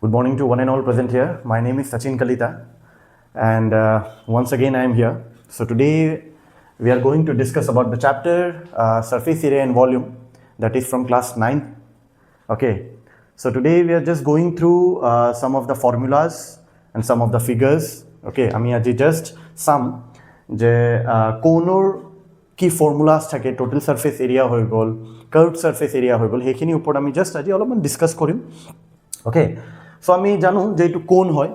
Good morning to one and all present here. My name is Sachin Kalita, and once again I am here. So today we are going to discuss about the chapter surface area and volume, that is from class 9. Okay, so today we are just going through some of the formulas and some of the figures. Okay, I mean just some যে কোণৰ কি formulas থাকে, total surface area হৈ গ'ল, curved surface area হৈ গ'ল, সেইখিনি ওপৰত আমি just আজি অলপমান ডিসকাস কৰিম। ওকে, সো আমি জানো যে এইটো কোণ হয়।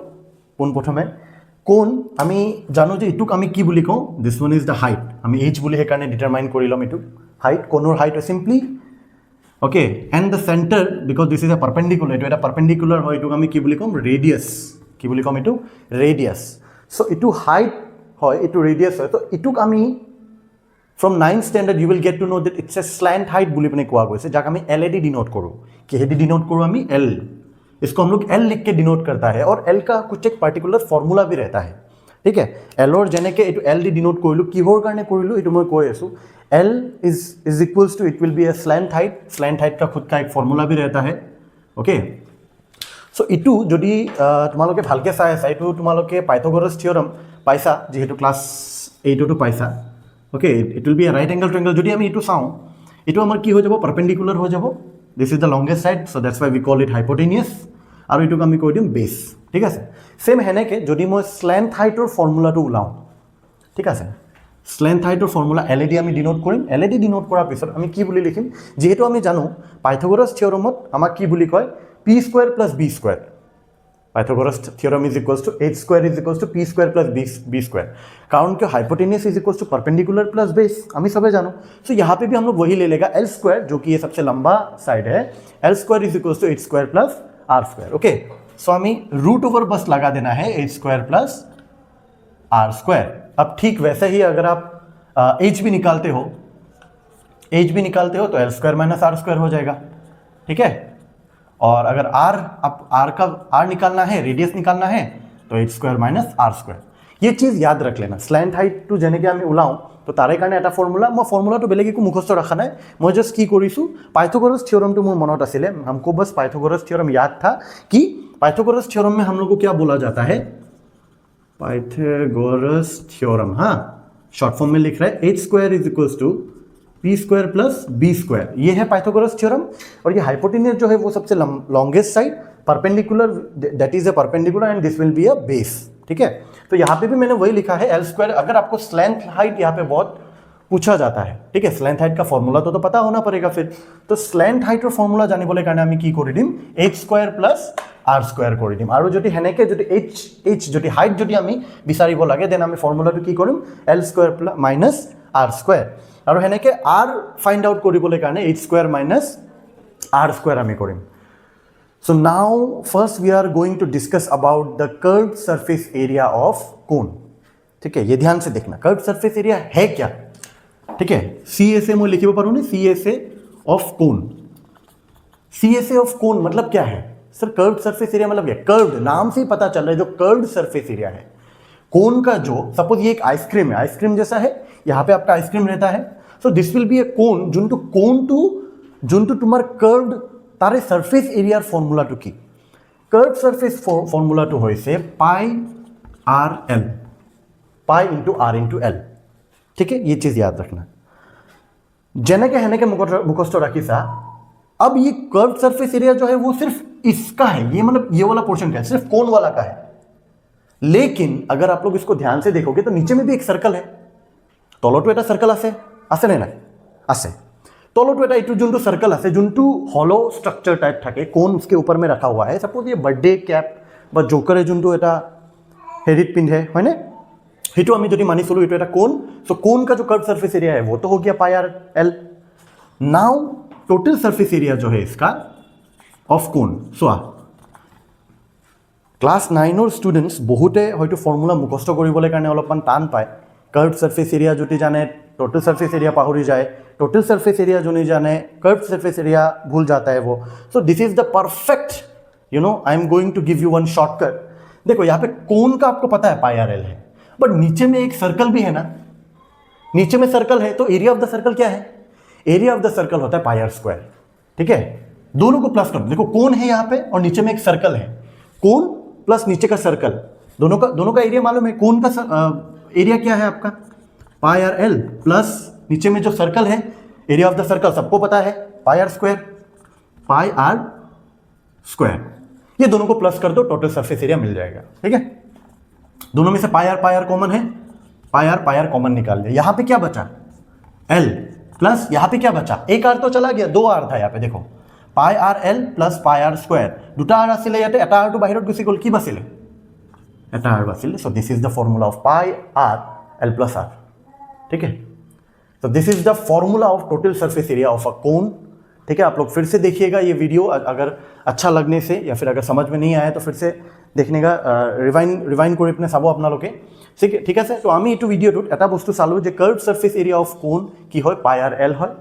পোনপ্ৰথমে কোণ আমি জানো যে এইটোক আমি কি বুলি কওঁ, দিছ ওৱান ইজ দ্য হাইট। আমি এইচ বুলি সেইকাৰণে ডিটাৰমাইন কৰি ল'ম এইটো হাইট। কোণৰ height simply okay, and the centre because this is a perpendicular, এইটো এটা পাৰপেণ্ডিকুলাৰ হয়, এইটোক আমি কি বুলি ক'ম, ৰেডিয়াছ। কি বুলি ক'ম এইটো, ৰেডিয়াছ। ছ' এইটো হাইট হয়, এইটো ৰেডিয়াছ হয়। তো এইটোক আমি from 9th standard you will get to know that it's a slant height বুলি পিনে কোৱা গৈছে, যাক আমি एल एडी डिनोट करूँ। किहेदी डिनोट करूँ আমি एल, इसको हम लोग एल लिख के डिनोट करता है, और एल का कुछ एक पार्टिकुलर फॉर्मूला भी रहता है। ठीक है, एलर जेनेके এইটো एल দি डिनोट কৰিলোঁ, কিহৰ কাৰণে কৰিলোঁ এইটো মই কৈ আছোঁ। L is equals to it will be a slant height. Slant height का खुद का एक फॉर्मूला भी रहता है। ओके, सो इटू যদি তোমালোকে ভালকে চাই আছা, এইটো তোমালোকে পাইথাগোৰাছ থিয়ৰম পাইছা, যেহেতু ক্লাছ 8তো পাইছা। Okay, it will be a right angle triangle. যদি আমি এইটো চাওঁ, এইটো আমাৰ কি হৈ যাব, পারপেন্ডিকুলার হৈ যাব। This is the longest side, so that's why we call it hypotenuse. আৰু এইটোক আমি কৈ দিম বেছ। ঠিক আছে, সেম সেনেকৈ যদি মই স্লেন্ট হাইটৰ ফৰ্মুলাটো ওলাওঁ, ঠিক আছে, স্লেন্ট হাইটৰ ফৰ্মুলা এল এ ডি আমি denote Karim. L A D denote কৰাৰ পিছত আমি কি বুলি লিখিম, যিহেতু আমি জানো পাইথাগোৰাছ থিয়ৰমত আমাক কি বুলি কয়, P square plus B square. Pythagoras theorem is equals to H square is equals to P square plus B square. कारण कि hypotenuse is equals to perpendicular plus base, हम सब जानो। सो यहाँ पे भी हम लोग वही ले लेगा, एल स्क्वायर जो कि ये सबसे लंबा साइड है, L square is equals to H square plus R square. Okay, so हमें रूट ओवर बस लगा देना है H square plus R square. अब ठीक वैसे ही अगर आप एच भी निकालते हो, तो L square minus R square हो जाएगा। ठीक है, और अगर आर, अब आर का आर निकालना है, रेडियस निकालना है, तो H square minus R square. ये चीज़ याद रख लेना। स्लैंट हाइट टू जेनेके आमी ओलाओ, तो तारे कारण एटा फर्मुला, मैं फर्मुलाटो बेलेग एकো मुखस्थ रखा নাই, मैं जस्ट की करिছোঁ पाइथागोरस थ्योरम तो मोर मनत आছিলে। हमको बस पाइथागोरस थ्योरम याद था कि पाइथागोरस थ्योरम में हम लोग को क्या बोला जाता है, पाइथागोरस थ्योरम, हाँ शॉर्ट फॉर्म में लिख रहा है, H square is equals to P square plus B square. ये है पाइथागोरस थ्योरम। और ये हाइपोटेनियस जो है वो सबसे longest side, perpendicular, that is a perpendicular and this will be a base. ठीक है, तो यहाँ पे भी मैंने वही लिखा है, एल स्क्वायर। अगर आपको स्लेंथ हाइट यहाँ पे बहुत पूछा जाता है, ठीक है, स्लेंथ हाइट का फॉर्मूला तो पता होना पड़ेगा फिर। तो स्लेंथ हाइटर फॉर्मूला जानिबले कारण आमी की कर दिम, H square plus R square कर दिम। और যদি হেনেকে যদি एच যদি हाइट যদি আমি বিচাৰিব লাগে, দেন আমি ফৰ্মুলাটো কি কৰিম, L square minus R square. और हेनेके आर फाइंड आउट কৰিবলৈ কাৰণে H square minus R square आमी কৰিম। So now first we are going to discuss about the curved surface area of cone. ठीक है, ये ध्यान से देखना, कर्व्ड सरफेस एरिया है क्या। ठीक है, सी एस ए मैं लिखिब पारूँ, C S A of cone. C S A of cone मतलब क्या है सर, कर्व्ड सरफेस एरिया मतलब क्या, कर्व्ड नाम से ही पता चल रहा है, जो कर्व्ड सरफेस एरिया है कोन का, जो सपोज ये एक आइसक्रीम है, आइसक्रीम जैसा है, यहाँ पे आपका आइसक्रीम रहता है। सो दिस विल बी ए कोन, যোনটো তোমাৰ कर्व्ड तारे सरफेस एरियार फर्मुलाটো কি, कर्व्ड सरफेस फर्मुलाটো হৈছে pi R L, pi into R into L. ठीक है, ये चीज याद रखना। जेनेके हेनेके मुखस्थ रखीसा। अब ये कर्व्ड सरफेस एरिया जो है वो सिर्फ इसका है, ये मतलब ये वाला पोर्शन का है, सिर्फ कोन वाला का है। लेकिन अगर आप लोग इसको ध्यान से देखोगे तो नीचे में भी एक सर्कल है, तलतो एटा सर्कल आसे ने ना आसे, तलतो एटा इटू जोंटू सर्कल आसे, जोंटू हॉलो स्ट्रक्चर टाइप थाके, कोन उसके ऊपर में रखा हुआ है। सपोज ये बर्थडे कैप बा जोकर है, जोंटू एटा हेरित पिंधे है ना, हेतु आमी जदि मानि चलो एटू एटा कोन। सो कोन का जो कर्व सरफेस एरिया है वो तो हो गया pi R L. Now total surface area जो है इसका of cone, so class 9 students बहुते হয়তো ফর্মুলা মুখস্থ কৰিবলৈ কাৰণে অলপমান টান পায়। कर्व्ड सरफेस एरिया যদি জানে टोटल सरफेस एरिया पाहरी जाए, टोटल सरफेस एरिया जो नहीं जाने कर्व्ड सरफेस एरिया भूल जाता है वो। So this is the perfect, you know, I am going to give you one shortcut. देखो यहाँ पे कोन का आपको पता है पाई आर एल है, बट नीचे में एक सर्कल भी है ना, नीचे में सर्कल है, तो एरिया ऑफ द सर्कल क्या है, एरिया ऑफ द सर्कल होता है पाई आर स्क्वायर। ठीक है, दोनों को प्लस कर दो। देखो कोन है यहाँ पे और नीचे में एक सर्कल है, कोन प्लस नीचे का सर्कल, दोनों का एरिया मालूम है। कोन का एरिया क्या है आपका, पाई आर एल, प्लस नीचे में जो सर्कल है एरिया ऑफ द सर्कल सबको पता है pi R square, pi R square. ये दोनों को प्लस कर दो, टोटल सरफेस एरिया मिल जाएगा। ठीक है, दोनों में से पाई आर कॉमन है, पाई आर कॉमन निकाल लिया। यहां पे क्या बचा, एल प्लस यहां पे क्या बचा, एक आर तो चला गया, दो आर था यहाँ पे देखो, pi R L plus pi R square, দুটা आर आছিলে ইয়াতে, এটা আৰটো বাহিৰত গুচি গ'ল, কি বাছিলে, এটা आर বাছিলে। So this is the formula of pi R L plus R. ठीक है, तो this is the formula of total surface area of a cone. ठीक है, आप लोग फिर से देखिएगा ये वीडियो, अगर अच्छा लगने से या फिर अगर समझ में नहीं आया तो फिर से देखने का रिवाइंड কৰি পিনে চাব আপোনালোকে। ঠিক আছে, তো আমি এইটো ভিডিঅ'টোত এটা বস্তু চালোঁ যে কাৰ্ভ সাৰফেস এৰিয়া অফ কোন কি হয়, পাই আৰ এল হয়।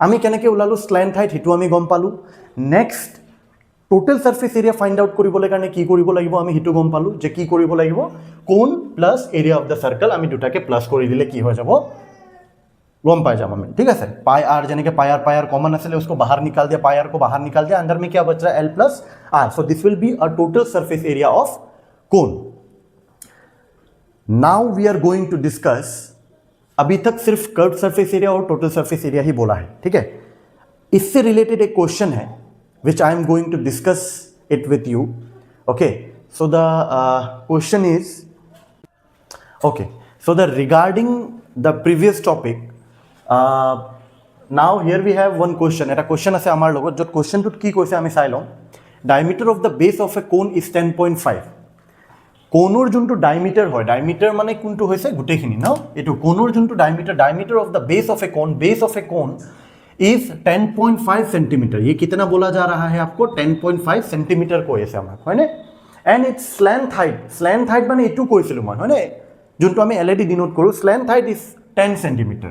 আমি কেনেকৈ ওলালোঁ স্ল্যান্ট হাইট, সেইটো আমি গম পালোঁ। নেক্সট টোটেল সারফেস এরিয়া ফাইন্ড আউট কৰিবলৈ কাৰণে কি কৰিব লাগিব আমি সেইটো গম পালোঁ, যে কি কৰিব লাগিব, কোন plus area of the circle, আমি দুটাকে প্লাস কৰি দিলে কি হৈ যাব गम पाई जाम हमें। ठीक है, पाई आर जाने के पाई आर कॉमन असले उसको बाहर निकाल दिया, पाई आर को बाहर निकाल दिया, अंदर में क्या बच रहा है, L plus R. So this will be a total surface area of cone. Now we are going to discuss, अभी तक सिर्फ कर्व सरफेस एरिया और टोटल सरफेस एरिया ही बोला है। ठीक है, इससे रिलेटेड एक क्वेश्चन है which I am going to discuss it with you. Okay, so the question is, okay, so the regarding the previous topic, now here we have one question. এটা question আছে আমাৰ লগত, য'ত কুৱেশ্যনটোত কি কৈছে আমি চাই লওঁ। ডায়মিটাৰ অফ দ্য বেছ অফ এ কোন ইজ 10.5। কোণৰ যোনটো ডায়মিটাৰ হয়, ডায়মিটাৰ মানে কোনটো হৈছে গোটেইখিনি ন, এইটো কোণৰ যোনটো diameter of the base of a cone is 10.5 centimetre. ये कितना बोला जा रहा है आपको, 10.5 सेंटीमीटर কৈ আছে আমাক, হয়নে। এণ্ড ইটস স্ল্যান্ট হাইট মানে এইটো কৈছিলোঁ মই, হয়নে, যোনটো আমি এলইডি ডিনোট কৰোঁ। Slant height is 10 centimetre.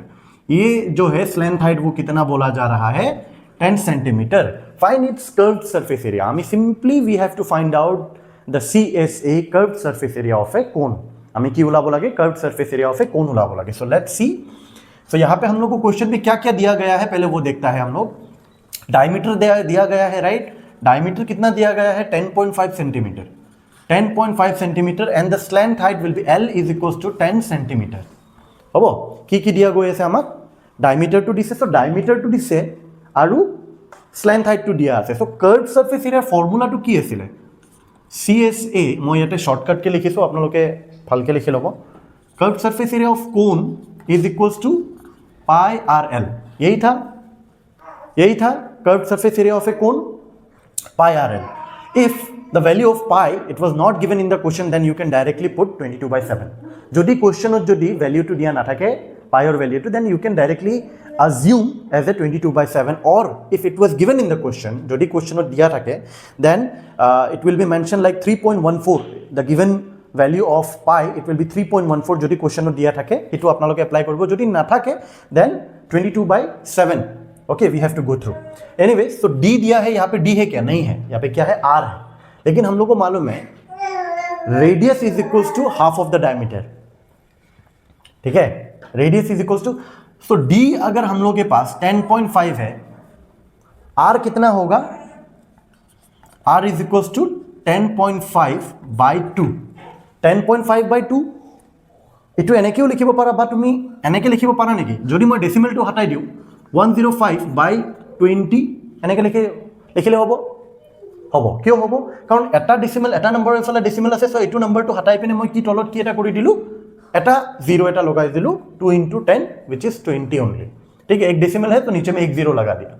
ये जो है स्लैंट हाइट वो कितना बोला जा रहा है, 10 centimetre. Find its curved surface area. आमी simply we have to find out the CSA curved surface area of a cone. आमी की उलाबो लागे, curved surface area of a cone उलाबो लागे। So let's see. सो यहाँ पे हम लोग को क्वेश्चन में क्या क्या दिया गया है पहले वो देखता है हम लोग। डायमीटर दिया गया है, राइट। डायमीटर कितना दिया गया है, 10.5 centimetre, 10.5 centimetre. And the slant height will be L is equals to 10 centimetre. হ'ব, কি দিয়া গৈ আছে আমাক, ডায়মিটাৰটো দিছে। সো ডায়মিটাৰটো দিছে আৰু স্ল্যান্ট হাইটটো দিয়া আছে। সো কাৰ্ভ সারফেস এৰিয়াৰ ফৰ্মুলাটো কি আছিল, CSA। মই ইয়াতে শৰ্টকাটকে লিখিছোঁ, আপোনালোকে ভালকৈ লিখি ল'ব। Curve surface area of cone is equals to pi R L. यही था curve surface area of a cone, pi R L. If the value of pi it was not given in the question, then you can directly put 22/7। যদি কোশ্চেনত যদি ভ্যালুটো দিয়া না থাকে পাইৰ ভ্যালুটো, then you can directly assume as a 22/7। or if it was given in the question, যদি কোশ্চেনত দিয়া থাকে, then it will be mentioned like 3.14। the given value of pi it will be 3.14। যদি কোশ্চেনত দিয়া থাকে এটো আপোনালোকে এপ্লাই কৰিব, যদি না থাকে then 22/7। okay, we have to go through anyway। so d दिया है, यहाँ पे d है क्या, नहीं है, यहाँ पे क्या है, r है। लेकिन हम लोग को मालूम है radius is equals to half of the diameter. ठीक है, radius is equals to, so D अगर हम लोग के पास 10.5 है, आर कितना होगा, आर इज इक्वल्स टू 10.5/2। 10.5/2 এইটো এনেকেও লিখিব পাৰা, বা তুমি এনেকে লিখিব পাৰা নেকি, যদি মই ডেসিমেলটো হটাই দিওঁ 105/20 এনেকে লিখিলে হ'ব। হ'ব, কিয় হ'ব, কাৰণ এটা ডেসিমেল, এটা নম্বৰ এফালে ডেসিমেল আছে। সো এইটো নম্বৰটো হটাই পিনে মই কি তলত কি এটা কৰি দিলোঁ, এটা 0 এটা লগাই দিলোঁ, 2 × 10 विच इज 20 ओनली। ठीक है, एक डेसिमल है तो नीचे में एक 0 लगा दिया।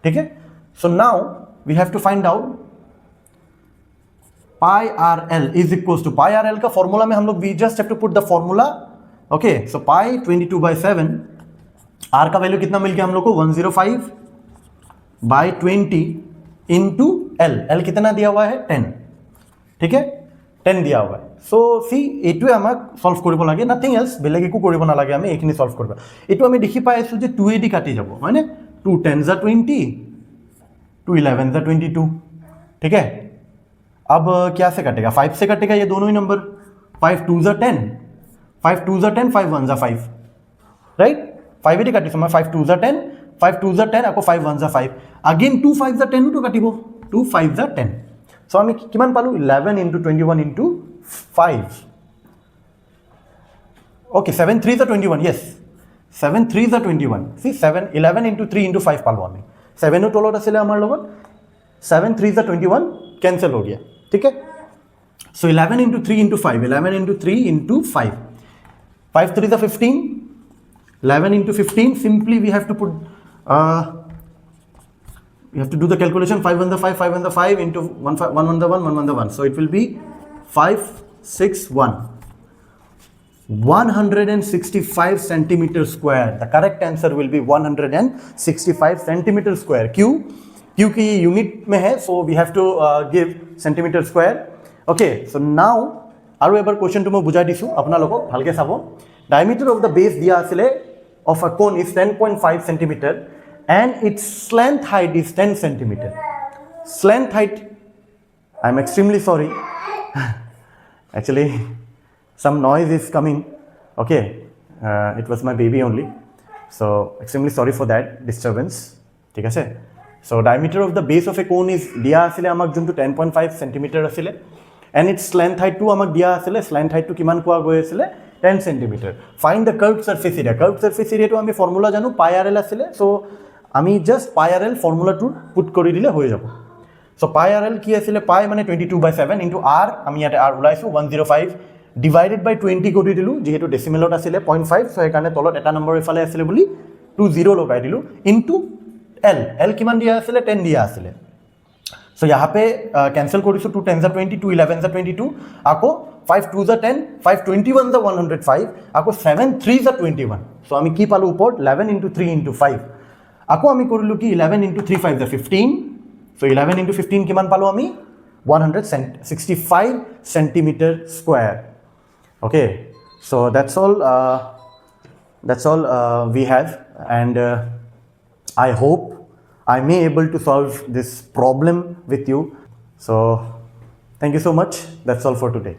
ठीक है, so now we have to find out pi R L is equals to, pi R L का फॉर्मूला में हम लोग we just have to put the formula. Okay, so pi 22/7, R का वैल्यू कितना मिल गया हम लोग को, 105/20 इंटू एल कितना दिया हुआ है, 10। ठीक है, 10 दिया हुआ है। सो सी এইটোৱে আমাক সলভ কৰিব লাগে, নাথিং এলছ, বেলেগ একো কৰিব নালাগে, আমি এইখিনি সলভ কৰিব। এইটো আমি দেখি পাই আছোঁ যে 2 দি কাটি যাব, হয়নে, 2 10 × 20, 2 11 × 22। ठीक है, अब क्या से कटेगा, 5 से कटेगा, ये दोनों ही नंबर, 5 2 × 10, 5 2 × 10, 5 1 × 5, राइट। 5 দি কাটিছোঁ মই, 5 2 × 10, 5 2 × 10 আকৌ 5 1 × 5, अगेन 2 5 × 10 তো কাটিব, 2 5 × 10। So আমি কিমান পালো 11 into 21 into 5. Okay, 7 3s are 21. Yes, 7 3s are 21. See, 11 into 3 into 5 পালো আমি 7 তলত আছিলে আমাৰ লগত 7 3s are 21 cancel हो गया ठीक है. So 11 into 3 into 5, 11 into 3 into 5, 5 3s are 15, 11 into 15, simply we have to put you have to do the calculation, 5 1 the 5, 5 1 the 5 into 1 1 the 1, 1 1 the 1. So it will be 5 6 1. 165 centimeter square. The correct answer will be 165 centimeter square. Q की unit में है, so we have to give centimeter square. Okay, so now আৰু এবাৰ কোৱেশ্চনটো মই বুজাই দিছো আপোনালোকক ভালকে চাব. Diameter of the base দিয়া আছিলে of a cone is 10.5 centimeter and its slant height is 10 centimeter. Slant height, I'm extremely sorry. Actually, some noise is coming. Okay, it was my baby only. So, extremely sorry for that disturbance. ঠিক আছে? So, diameter of the base of a cone is দিয়া আছিলে আমাক যোনটো 10.5 centimeter আছিলে and its slant height টো আমাক দিয়া আছিলে, slant height টো কিমান কোৱা গৈ আছিলে 10 centimeter. Find the curved surface area. Curved surface area টো আমি ফৰ্মুলা জানো pi rl আছিলে, so আমি জাস্ট pi rl ফৰ্মুলাটো পুট কৰি দিলে হৈ যাব. So pi rl কি আছিলে, pi মানে 22/7 into r, আমি ইয়াতে r ওলাইছো 105 divided by 20 কৰি দিলো, যেহেতু ডেসিমেলত আছিলে 0.5, so সেইকাৰণে তলত এটা নম্বৰ ইফালে আছিলে বুলি 20 লগাই দিলো into l. l কিমান দিয়া আছিলে 10 দিয়া আছিলে. So यहाँ पे cancel करिसु 2 10s are 20, 2 11s are 22, आको 5 2s are 10, 5 21s are 105, आको 7 3s are 21. So আমি কি পালো উপর 11 into 3 into 5. आको আমি করিলু কি 11 into 3 5 is 15. So 11 into 15 কিমান পালো আমি 165 centimeter square. Okay, so that's all we have, and I hope I may able to solve this problem with you. So thank you so much. That's all for today.